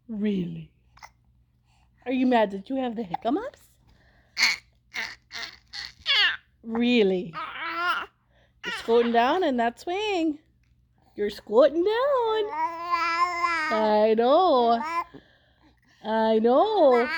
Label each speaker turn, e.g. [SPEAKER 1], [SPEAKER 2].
[SPEAKER 1] Really? Are you mad that you have the hiccups? Really? You're squatting down in that swing. You're squatting down. I know. I know.